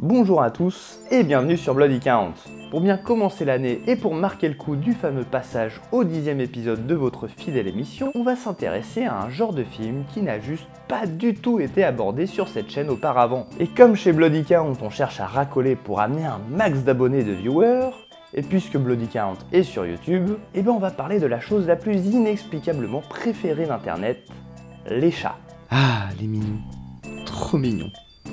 Bonjour à tous et bienvenue sur Bloody Count. Pour bien commencer l'année et pour marquer le coup du fameux passage au 10e épisode de votre fidèle émission, on va s'intéresser à un genre de film qui n'a juste pas du tout été abordé sur cette chaîne auparavant. Et comme chez Bloody Count on cherche à racoler pour amener un max d'abonnés et de viewers, et puisque Bloody Count est sur YouTube, eh ben on va parler de la chose la plus inexplicablement préférée d'internet, les chats. Ah, les mignons. Trop mignons.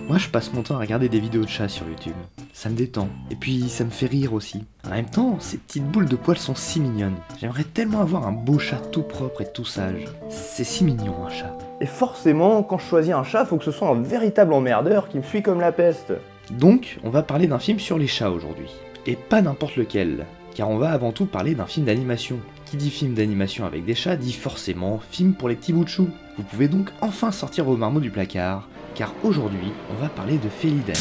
Moi je passe mon temps à regarder des vidéos de chats sur YouTube. Ça me détend. Et puis ça me fait rire aussi. En même temps, ces petites boules de poils sont si mignonnes. J'aimerais tellement avoir un beau chat tout propre et tout sage. C'est si mignon un chat. Et forcément, quand je choisis un chat, faut que ce soit un véritable emmerdeur qui me fuit comme la peste. Donc, on va parler d'un film sur les chats aujourd'hui. Et pas n'importe lequel. Car on va avant tout parler d'un film d'animation. Qui dit film d'animation avec des chats dit forcément film pour les petits bouts de chou. Vous pouvez donc enfin sortir vos marmots du placard, car aujourd'hui, on va parler de Felidae.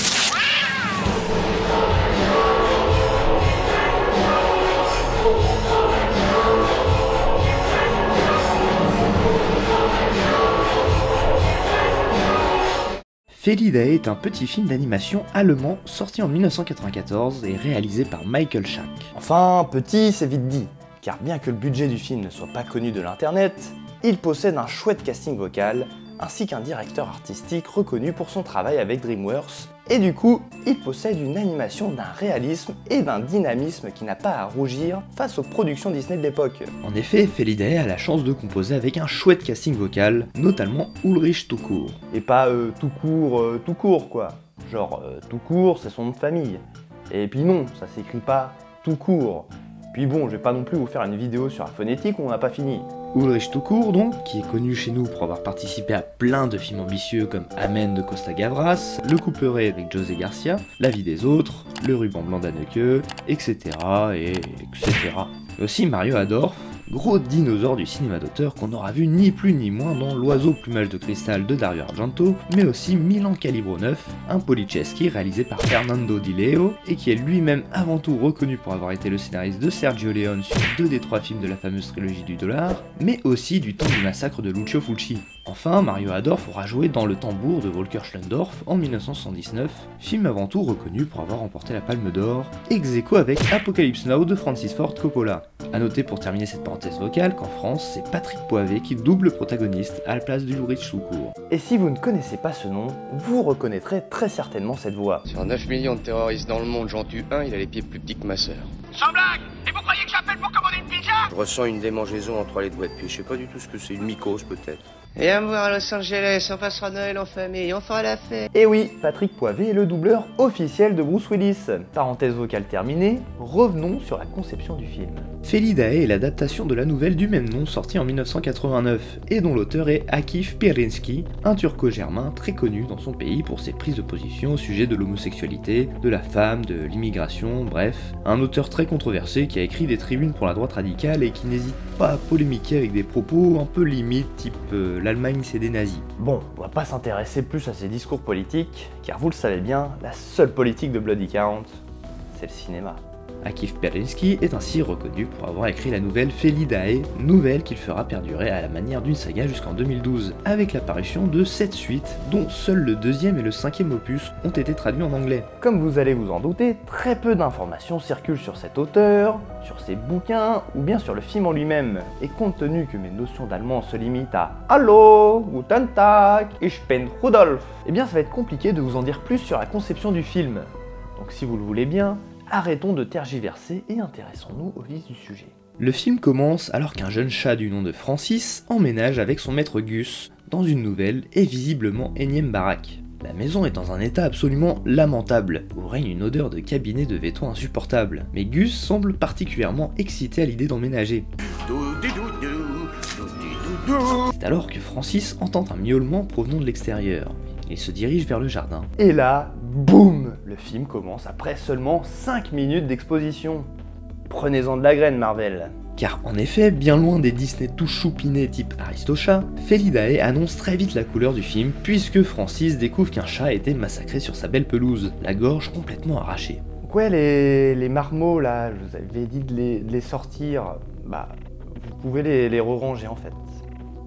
Felidae est un petit film d'animation allemand sorti en 1994 et réalisé par Michael Schack. Enfin, petit, c'est vite dit, car bien que le budget du film ne soit pas connu de l'internet, il possède un chouette casting vocal, ainsi qu'un directeur artistique reconnu pour son travail avec DreamWorks, et du coup, il possède une animation d'un réalisme et d'un dynamisme qui n'a pas à rougir face aux productions Disney de l'époque. En effet, Felidae a la chance de composer avec un chouette casting vocal, notamment Ulrich Tukur. Et pas tout court quoi. Genre tout court, c'est son nom de famille. Et puis non, ça s'écrit pas tout court. Puis bon, je vais pas non plus vous faire une vidéo sur la phonétique où on n'a pas fini. Ulrich Tukur donc, qui est connu chez nous pour avoir participé à plein de films ambitieux comme Amen de Costa Gavras, Le Couperet avec José Garcia, La vie des autres, Le ruban blanc d'Anneke, etc. etc. Et aussi Mario Adorf, gros dinosaure du cinéma d'auteur qu'on aura vu ni plus ni moins dans L'oiseau plumage de cristal de Dario Argento, mais aussi Milan Calibro 9, un Policeski réalisé par Fernando Di Leo, et qui est lui-même avant tout reconnu pour avoir été le scénariste de Sergio Leone sur 2 des 3 films de la fameuse trilogie du dollar, mais aussi du temps du massacre de Lucio Fulci. Enfin, Mario Adorf aura joué dans Le Tambour de Volker Schlendorf en 1979, film avant tout reconnu pour avoir remporté la Palme d'Or, ex aequo avec Apocalypse Now de Francis Ford Coppola. A noter pour terminer cette parenthèse vocale qu'en France, c'est Patrick Poivet qui double le protagoniste à la place d'Ulrich Tukur. Et si vous ne connaissez pas ce nom, vous reconnaîtrez très certainement cette voix. Sur 9 millions de terroristes dans le monde, j'en tue un, il a les pieds plus petits que ma sœur. Sans blague! Et vous croyez que j'appelle pour commander une pizza? Je ressens une démangeaison entre les doigts de pied, je sais pas du tout ce que c'est, une mycose peut-être. Viens me voir à Los Angeles, on passera Noël en famille, on fera la fête. Et oui, Patrick Poivet est le doubleur officiel de Bruce Willis. Parenthèse vocale terminée, revenons sur la conception du film. Felidae est l'adaptation de la nouvelle du même nom sortie en 1989, et dont l'auteur est Akif Pirinski, un turco-germain très connu dans son pays pour ses prises de position au sujet de l'homosexualité, de la femme, de l'immigration, bref, un auteur très controversé qui a écrit des tribunes pour la droite radicale et qui n'hésite pas à polémiquer avec des propos un peu limites, type l'Allemagne c'est des nazis. Bon, on va pas s'intéresser plus à ses discours politiques, car vous le savez bien, la seule politique de Bloody Count, c'est le cinéma. Akif Pirinski est ainsi reconnu pour avoir écrit la nouvelle Felidae, nouvelle qu'il fera perdurer à la manière d'une saga jusqu'en 2012, avec l'apparition de 7 suites, dont seuls le 2e et le 5e opus ont été traduits en anglais. Comme vous allez vous en douter, très peu d'informations circulent sur cet auteur, sur ses bouquins, ou bien sur le film en lui-même, et compte tenu que mes notions d'allemand se limitent à « Hallo, guten Tag, ich bin Rudolf », eh bien ça va être compliqué de vous en dire plus sur la conception du film. Donc si vous le voulez bien, arrêtons de tergiverser et intéressons-nous au vif du sujet. Le film commence alors qu'un jeune chat du nom de Francis emménage avec son maître Gus dans une nouvelle et visiblement énième baraque. La maison est dans un état absolument lamentable, où règne une odeur de cabinet de béton insupportable, mais Gus semble particulièrement excité à l'idée d'emménager. C'est alors que Francis entend un miaulement provenant de l'extérieur. Il se dirige vers le jardin. Et là, boum, le film commence après seulement 5 minutes d'exposition. Prenez-en de la graine, Marvel. Car en effet, bien loin des Disney tout choupinés type Aristochat, Felidae annonce très vite la couleur du film, puisque Francis découvre qu'un chat a été massacré sur sa belle pelouse, la gorge complètement arrachée. Donc ouais, les marmots là, je vous avais dit de les sortir, bah, vous pouvez les re-ranger en fait.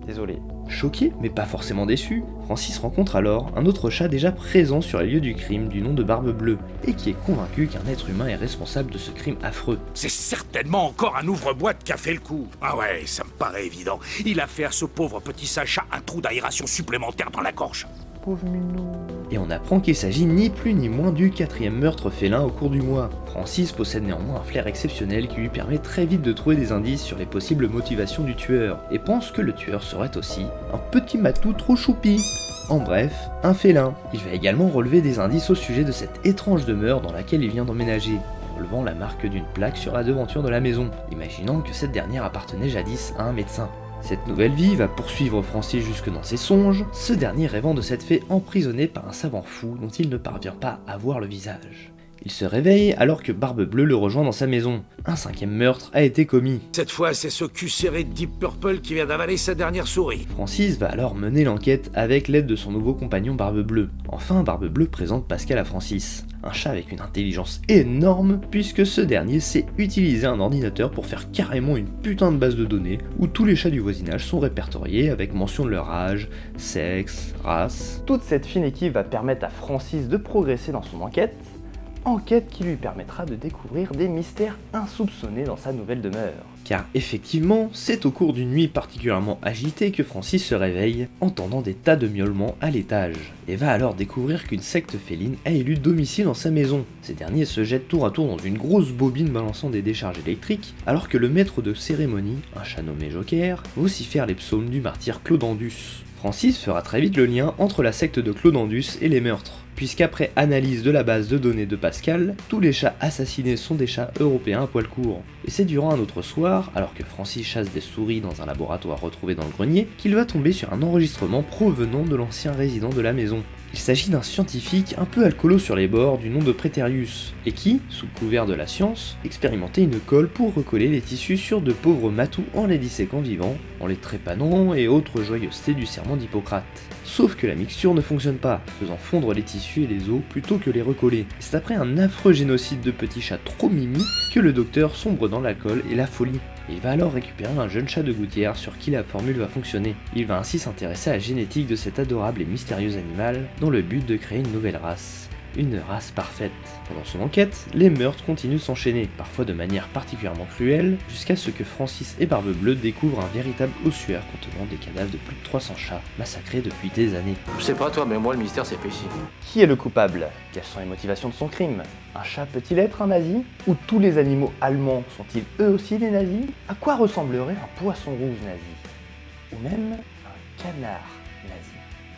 Désolé. Choqué, mais pas forcément déçu, Francis rencontre alors un autre chat déjà présent sur les lieux du crime du nom de Barbe Bleue, et qui est convaincu qu'un être humain est responsable de ce crime affreux. C'est certainement encore un ouvre-boîte qui a fait le coup. Ah ouais, ça me paraît évident. Il a fait à ce pauvre petit Sacha un trou d'aération supplémentaire dans la gorge. Pauvre minou. Et on apprend qu'il s'agit ni plus ni moins du 4e meurtre félin au cours du mois. Francis possède néanmoins un flair exceptionnel qui lui permet très vite de trouver des indices sur les possibles motivations du tueur, et pense que le tueur serait aussi un petit matou trop choupi. En bref, un félin. Il va également relever des indices au sujet de cette étrange demeure dans laquelle il vient d'emménager, relevant la marque d'une plaque sur la devanture de la maison, imaginant que cette dernière appartenait jadis à un médecin. Cette nouvelle vie va poursuivre Francis jusque dans ses songes, ce dernier rêvant de cette fée emprisonnée par un savant fou dont il ne parvient pas à voir le visage. Il se réveille alors que Barbe Bleue le rejoint dans sa maison. Un 5e meurtre a été commis. Cette fois, c'est ce cul serré de Deep Purple qui vient d'avaler sa dernière souris. Francis va alors mener l'enquête avec l'aide de son nouveau compagnon Barbe Bleue. Enfin, Barbe Bleue présente Pascal à Francis. Un chat avec une intelligence énorme, puisque ce dernier sait utiliser un ordinateur pour faire carrément une putain de base de données où tous les chats du voisinage sont répertoriés avec mention de leur âge, sexe, race. Toute cette fine équipe va permettre à Francis de progresser dans son enquête qui lui permettra de découvrir des mystères insoupçonnés dans sa nouvelle demeure. Car effectivement, c'est au cours d'une nuit particulièrement agitée que Francis se réveille, entendant des tas de miaulements à l'étage, et va alors découvrir qu'une secte féline a élu domicile dans sa maison. Ces derniers se jettent tour à tour dans une grosse bobine balançant des décharges électriques, alors que le maître de cérémonie, un chat nommé Joker, vocifère les psaumes du martyr Claudendus. Francis fera très vite le lien entre la secte de Claudendus et les meurtres, puisqu'après analyse de la base de données de Pascal, tous les chats assassinés sont des chats européens à poil court. Et c'est durant un autre soir, alors que Francis chasse des souris dans un laboratoire retrouvé dans le grenier, qu'il va tomber sur un enregistrement provenant de l'ancien résident de la maison. Il s'agit d'un scientifique un peu alcoolo sur les bords du nom de Préterius, et qui, sous couvert de la science, expérimentait une colle pour recoller les tissus sur de pauvres matous en les disséquant vivants, en les trépanant et autres joyeusetés du serment d'Hippocrate. Sauf que la mixture ne fonctionne pas, faisant fondre les tissus et les os plutôt que les recoller. C'est après un affreux génocide de petits chats trop mimi que le docteur sombre dans l'alcool et la folie. Il va alors récupérer un jeune chat de gouttière sur qui la formule va fonctionner. Il va ainsi s'intéresser à la génétique de cet adorable et mystérieux animal dans le but de créer une nouvelle race. Une race parfaite. Pendant son enquête, les meurtres continuent de s'enchaîner, parfois de manière particulièrement cruelle, jusqu'à ce que Francis et Barbe Bleue découvrent un véritable ossuaire contenant des cadavres de plus de 300 chats, massacrés depuis des années. Je sais pas toi, mais moi le mystère c'est fait ici. Qui est le coupable? Quelles sont les motivations de son crime? Un chat peut-il être un nazi? Ou tous les animaux allemands sont-ils eux aussi des nazis? À quoi ressemblerait un poisson rouge nazi? Ou même un canard nazi?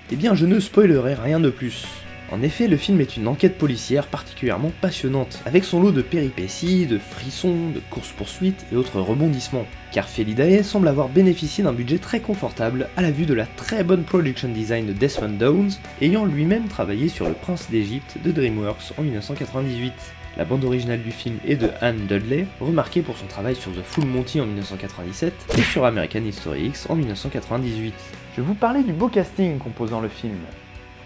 Eh bien, je ne spoilerai rien de plus. En effet, le film est une enquête policière particulièrement passionnante, avec son lot de péripéties, de frissons, de courses-poursuites et autres rebondissements. Car Felidae semble avoir bénéficié d'un budget très confortable à la vue de la très bonne production design de Desmond Downes, ayant lui-même travaillé sur Le Prince d'Égypte de DreamWorks en 1998. La bande originale du film est de Anne Dudley, remarquée pour son travail sur The Full Monty en 1997 et sur American History X en 1998. Je vais vous parler du beau casting composant le film.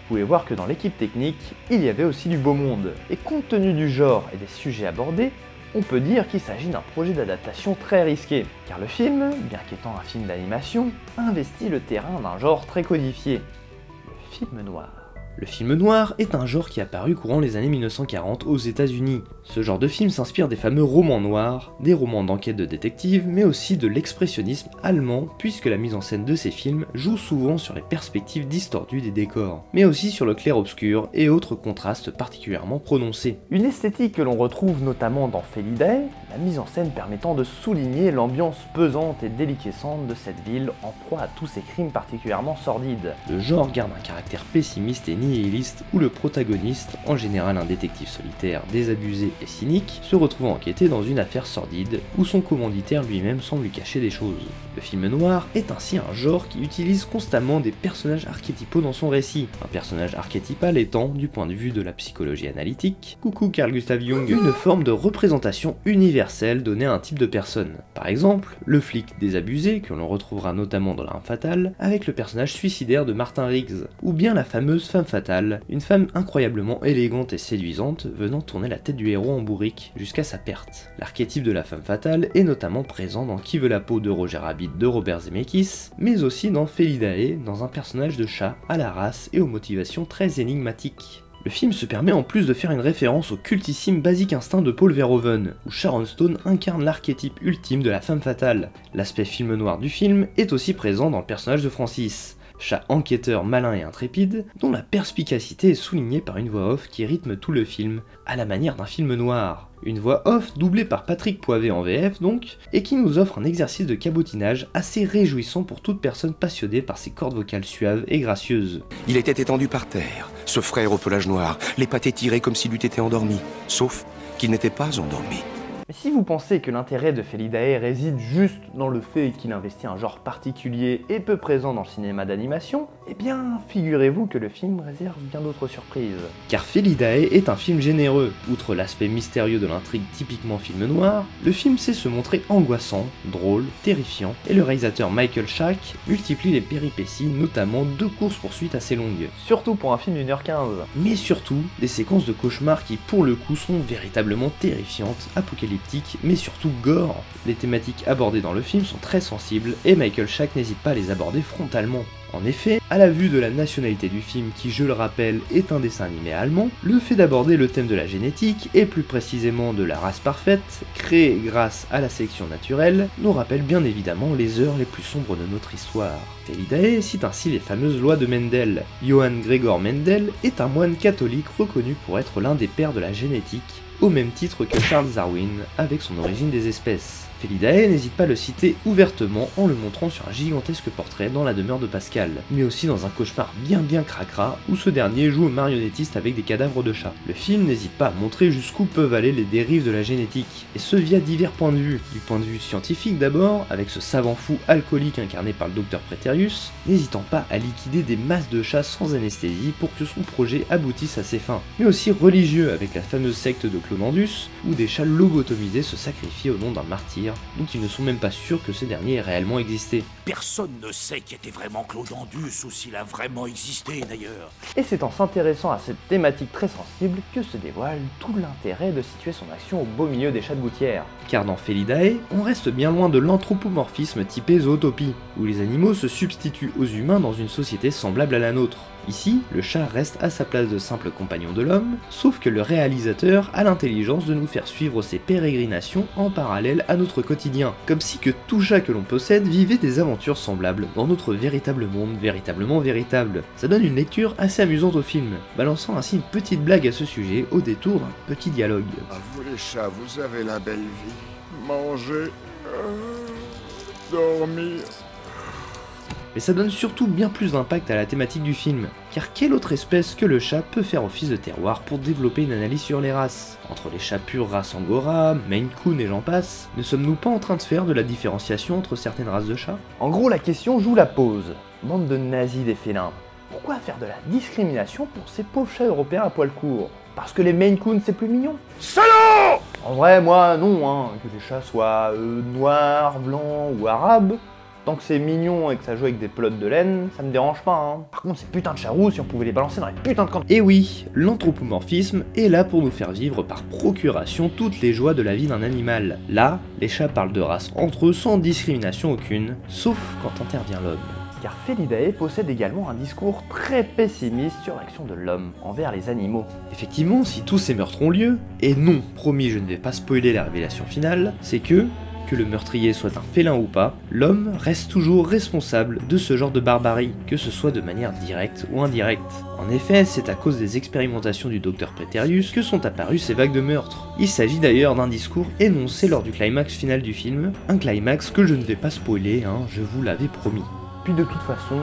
Vous pouvez voir que dans l'équipe technique, il y avait aussi du beau monde. Et compte tenu du genre et des sujets abordés, on peut dire qu'il s'agit d'un projet d'adaptation très risqué. Car le film, bien qu'étant un film d'animation, investit le terrain d'un genre très codifié, le film noir. Le film noir est un genre qui est apparu courant les années 1940 aux États-Unis. Ce genre de film s'inspire des fameux romans noirs, des romans d'enquête de détective, mais aussi de l'expressionnisme allemand, puisque la mise en scène de ces films joue souvent sur les perspectives distordues des décors, mais aussi sur le clair-obscur et autres contrastes particulièrement prononcés. Une esthétique que l'on retrouve notamment dans Felidae, la mise en scène permettant de souligner l'ambiance pesante et déliquescente de cette ville en proie à tous ces crimes particulièrement sordides. Le genre garde un caractère pessimiste et nihiliste où le protagoniste, en général un détective solitaire, désabusé et cynique, se retrouve enquêté dans une affaire sordide où son commanditaire lui-même semble lui cacher des choses. Le film noir est ainsi un genre qui utilise constamment des personnages archétypaux dans son récit. Un personnage archétypal étant, du point de vue de la psychologie analytique, coucou Carl Gustav Jung, une forme de représentation universelle universel donné à un type de personne. Par exemple, le flic désabusé, que l'on retrouvera notamment dans L'Arme Fatale, avec le personnage suicidaire de Martin Riggs, ou bien la fameuse femme fatale, une femme incroyablement élégante et séduisante venant tourner la tête du héros en bourrique jusqu'à sa perte. L'archétype de la femme fatale est notamment présent dans Qui veut la peau de Roger Rabbit de Robert Zemeckis, mais aussi dans Felidae, dans un personnage de chat à la race et aux motivations très énigmatiques. Le film se permet en plus de faire une référence au cultissime Basic Instinct de Paul Verhoeven, où Sharon Stone incarne l'archétype ultime de la femme fatale. L'aspect film noir du film est aussi présent dans le personnage de Francis, chat enquêteur malin et intrépide, dont la perspicacité est soulignée par une voix off qui rythme tout le film, à la manière d'un film noir. Une voix off doublée par Patrick Poivet en VF donc, et qui nous offre un exercice de cabotinage assez réjouissant pour toute personne passionnée par ses cordes vocales suaves et gracieuses. Il était étendu par terre, ce frère au pelage noir, les pattes étirées comme s'il eût été endormi, sauf qu'il n'était pas endormi. Mais si vous pensez que l'intérêt de Felidae réside juste dans le fait qu'il investit un genre particulier et peu présent dans le cinéma d'animation, eh bien figurez-vous que le film réserve bien d'autres surprises. Car Felidae est un film généreux. Outre l'aspect mystérieux de l'intrigue typiquement film noir, le film sait se montrer angoissant, drôle, terrifiant, et le réalisateur Michael Schack multiplie les péripéties, notamment 2 courses-poursuites assez longues. Surtout pour un film d'1h15. Mais surtout, des séquences de cauchemars qui pour le coup sont véritablement terrifiantes, apocalyptiques, mais surtout gore. Les thématiques abordées dans le film sont très sensibles et Michael Schack n'hésite pas à les aborder frontalement. En effet, à la vue de la nationalité du film qui, je le rappelle, est un dessin animé allemand, le fait d'aborder le thème de la génétique, et plus précisément de la race parfaite, créée grâce à la sélection naturelle, nous rappelle bien évidemment les heures les plus sombres de notre histoire. Felidae cite ainsi les fameuses lois de Mendel. Johann Gregor Mendel est un moine catholique reconnu pour être l'un des pères de la génétique, au même titre que Charles Darwin, avec son origine des espèces. Felidae n'hésite pas à le citer ouvertement en le montrant sur un gigantesque portrait dans la demeure de Pascal, mais aussi dans un cauchemar bien cracra où ce dernier joue au marionnettiste avec des cadavres de chats. Le film n'hésite pas à montrer jusqu'où peuvent aller les dérives de la génétique, et ce via divers points de vue. Du point de vue scientifique d'abord, avec ce savant fou alcoolique incarné par le docteur Praetorius, n'hésitant pas à liquider des masses de chats sans anesthésie pour que son projet aboutisse à ses fins, mais aussi religieux avec la fameuse secte de Clonandus, où des chats lobotomisés se sacrifient au nom d'un martyr, dont ils ne sont même pas sûrs que ce dernier ait réellement existé. Personne ne sait qui était vraiment Clonandus ou s'il a vraiment existé d'ailleurs. Et c'est en s'intéressant à cette thématique très sensible que se dévoile tout l'intérêt de situer son action au beau milieu des chats de gouttière. Car dans Felidae, on reste bien loin de l'anthropomorphisme typé zootopie, où les animaux se substituent aux humains dans une société semblable à la nôtre. Ici, le chat reste à sa place de simple compagnon de l'homme, sauf que le réalisateur a l'intelligence de nous faire suivre ses pérégrinations en parallèle à notre quotidien, comme si que tout chat que l'on possède vivait des aventures semblables dans notre véritable monde, véritablement véritable. Ça donne une lecture assez amusante au film, balançant ainsi une petite blague à ce sujet au détour d'un petit dialogue. À vous les chats, vous avez la belle vie. Manger, dormir... Mais ça donne surtout bien plus d'impact à la thématique du film, car quelle autre espèce que le chat peut faire office de terroir pour développer une analyse sur les races? Entre les chats purs race Angora, Maine Coon et j'en passe, ne sommes-nous pas en train de faire de la différenciation entre certaines races de chats? En gros, la question joue la pose. Bande de nazis des félins. Pourquoi faire de la discrimination pour ces pauvres chats européens à poil court? Parce que les Maine Coon c'est plus mignon? Salaud! En vrai, moi non, que les chats soient noirs, blancs ou arabes. Tant que c'est mignon et que ça joue avec des pelotes de laine, ça me dérange pas. Par contre, ces putains de charous, si on pouvait les balancer dans les putains de camps. Et oui, l'anthropomorphisme est là pour nous faire vivre par procuration toutes les joies de la vie d'un animal. Là, les chats parlent de race entre eux sans discrimination aucune, sauf quand intervient l'homme. Car Felidae possède également un discours très pessimiste sur l'action de l'homme envers les animaux. Effectivement, si tous ces meurtres ont lieu, et non, promis je ne vais pas spoiler la révélation finale, c'est que le meurtrier soit un félin ou pas, l'homme reste toujours responsable de ce genre de barbarie, que ce soit de manière directe ou indirecte. En effet, c'est à cause des expérimentations du docteur Praetorius que sont apparues ces vagues de meurtres. Il s'agit d'ailleurs d'un discours énoncé lors du climax final du film, un climax que je ne vais pas spoiler, je vous l'avais promis. Puis de toute façon,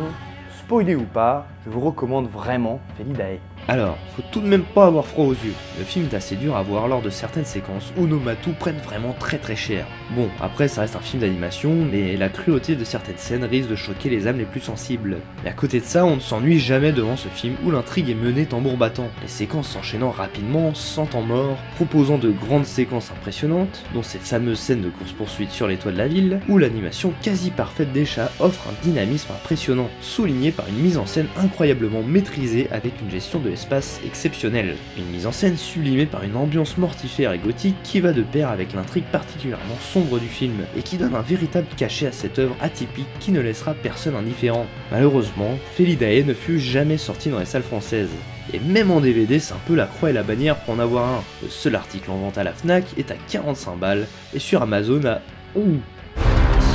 spoiler ou pas, je vous recommande vraiment Felidae. Alors, faut tout de même pas avoir froid aux yeux. Le film est assez dur à voir lors de certaines séquences où nos matous prennent vraiment très cher. Bon, après ça reste un film d'animation, mais la cruauté de certaines scènes risque de choquer les âmes les plus sensibles. Et à côté de ça, on ne s'ennuie jamais devant ce film où l'intrigue est menée tambour battant. Les séquences s'enchaînant rapidement, sans temps mort, proposant de grandes séquences impressionnantes, dont cette fameuse scène de course-poursuite sur les toits de la ville, où l'animation quasi parfaite des chats offre un dynamisme impressionnant, souligné par une mise en scène incroyablement maîtrisée avec une gestion de l'espace exceptionnelle. Une mise en scène sublimée par une ambiance mortifère et gothique qui va de pair avec l'intrigue particulièrement sombre du film, et qui donne un véritable cachet à cette œuvre atypique qui ne laissera personne indifférent. Malheureusement, Felidae ne fut jamais sorti dans les salles françaises. Et même en DVD, c'est un peu la croix et la bannière pour en avoir un. Le seul article en vente à la Fnac est à 45 balles, et sur Amazon à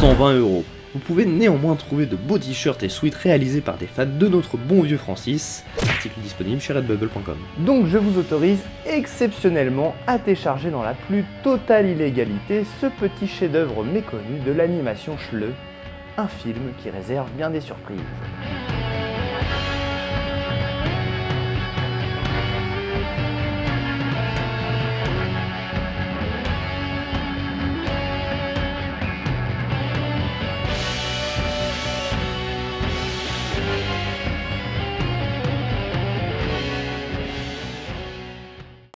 120 €. Vous pouvez néanmoins trouver de beaux t-shirts et sweats réalisés par des fans de notre bon vieux Francis, article disponible chez redbubble.com. Donc je vous autorise exceptionnellement à télécharger dans la plus totale illégalité ce petit chef-d'œuvre méconnu de l'animation Schle, un film qui réserve bien des surprises.